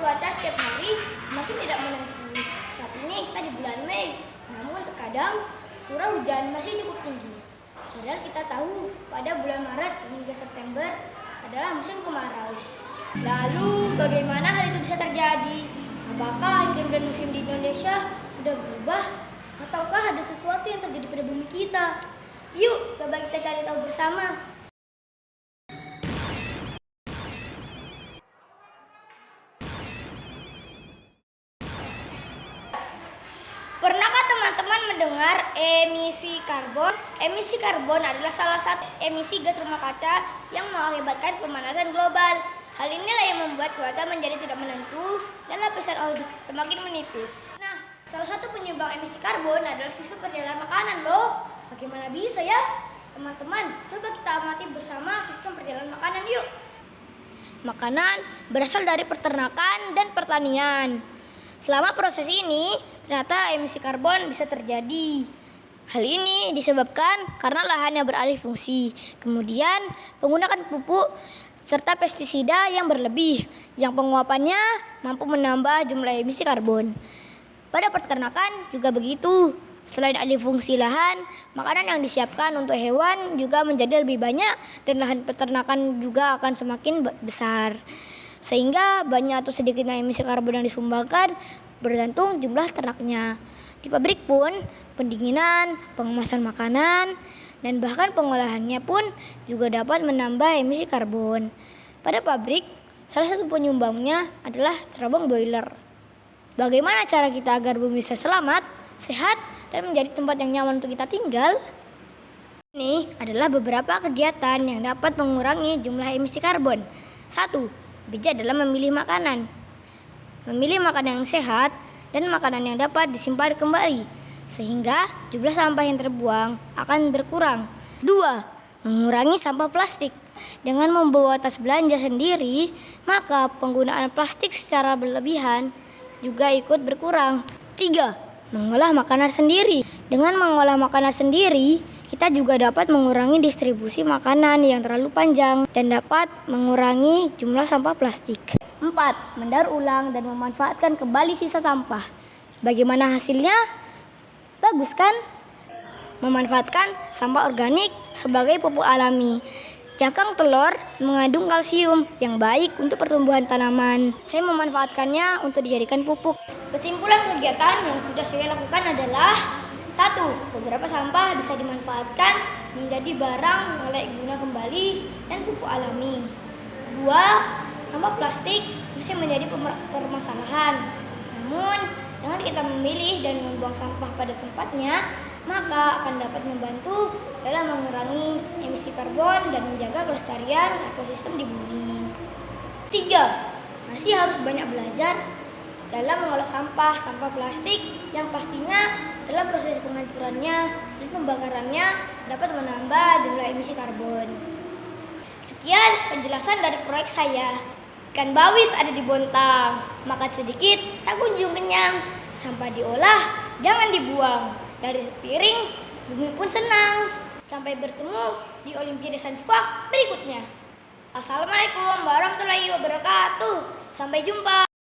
cuaca setiap hari semakin tidak menentu. Saat ini kita di bulan Mei, namun terkadang curah hujan masih cukup tinggi. Padahal kita tahu pada bulan Maret hingga September adalah musim kemarau. Lalu bagaimana hal itu bisa terjadi? Apakah iklim dan musim di Indonesia sudah berubah? Ataukah ada sesuatu yang terjadi pada bumi kita? Yuk, coba kita cari tahu bersama. Pernahkah teman-teman mendengar emisi karbon? Emisi karbon adalah salah satu emisi gas rumah kaca yang mengakibatkan pemanasan global. Hal inilah yang membuat cuaca menjadi tidak menentu dan lapisan ozon semakin menipis. Nah, salah satu penyumbang emisi karbon adalah sistem perjalanan makanan loh. Bagaimana bisa ya? Teman-teman, coba kita amati bersama sistem perjalanan makanan yuk. Makanan berasal dari peternakan dan pertanian. Selama proses ini, ternyata emisi karbon bisa terjadi. Hal ini disebabkan karena lahannya beralih fungsi, kemudian penggunaan pupuk serta pestisida yang berlebih, yang penguapannya mampu menambah jumlah emisi karbon. Pada peternakan juga begitu. Selain alih fungsi lahan, makanan yang disiapkan untuk hewan juga menjadi lebih banyak dan lahan peternakan juga akan semakin besar. Sehingga banyak atau sedikitnya emisi karbon yang disumbangkan bergantung jumlah ternaknya. Di pabrik pun, pendinginan, pengemasan makanan, dan bahkan pengolahannya pun juga dapat menambah emisi karbon. Pada pabrik, salah satu penyumbangnya adalah terabang boiler. Bagaimana cara kita agar bumi bisa selamat, sehat, dan menjadi tempat yang nyaman untuk kita tinggal? Ini adalah beberapa kegiatan yang dapat mengurangi jumlah emisi karbon. 1. Bijak dalam memilih makanan. Memilih makanan yang sehat dan makanan yang dapat disimpan kembali, sehingga jumlah sampah yang terbuang akan berkurang. 2. Mengurangi sampah plastik. Dengan membawa tas belanja sendiri, maka penggunaan plastik secara berlebihan juga ikut berkurang. 3. Mengolah makanan sendiri. Dengan mengolah makanan sendiri, kita juga dapat mengurangi distribusi makanan yang terlalu panjang dan dapat mengurangi jumlah sampah plastik. 4. Mendaur ulang dan memanfaatkan kembali sisa sampah. Bagaimana hasilnya? Bagus kan? Memanfaatkan sampah organik sebagai pupuk alami. Cangkang telur mengandung kalsium yang baik untuk pertumbuhan tanaman. Saya memanfaatkannya untuk dijadikan pupuk. Kesimpulan kegiatan yang sudah saya lakukan adalah: 1. Beberapa sampah bisa dimanfaatkan menjadi barang yang layak guna kembali dan pupuk alami. 2. Sampah plastik masih menjadi permasalahan. Namun, dengan kita memilih dan membuang sampah pada tempatnya, maka akan dapat membantu dalam mengurangi emisi karbon dan menjaga kelestarian ekosistem di bumi. 3. Masih harus banyak belajar dalam mengolah sampah plastik yang pastinya dalam proses penghancurannya dan pembakarannya dapat menambah jumlah emisi karbon. Sekian penjelasan dari proyek saya. Ikan bawis ada di Bontang, makan sedikit tak kunjung kenyang. Sampah diolah, jangan dibuang. Dari sepiring, bumi pun senang. Sampai bertemu di Olimpiade Sains Kuak berikutnya. Assalamualaikum warahmatullahi wabarakatuh. Sampai jumpa.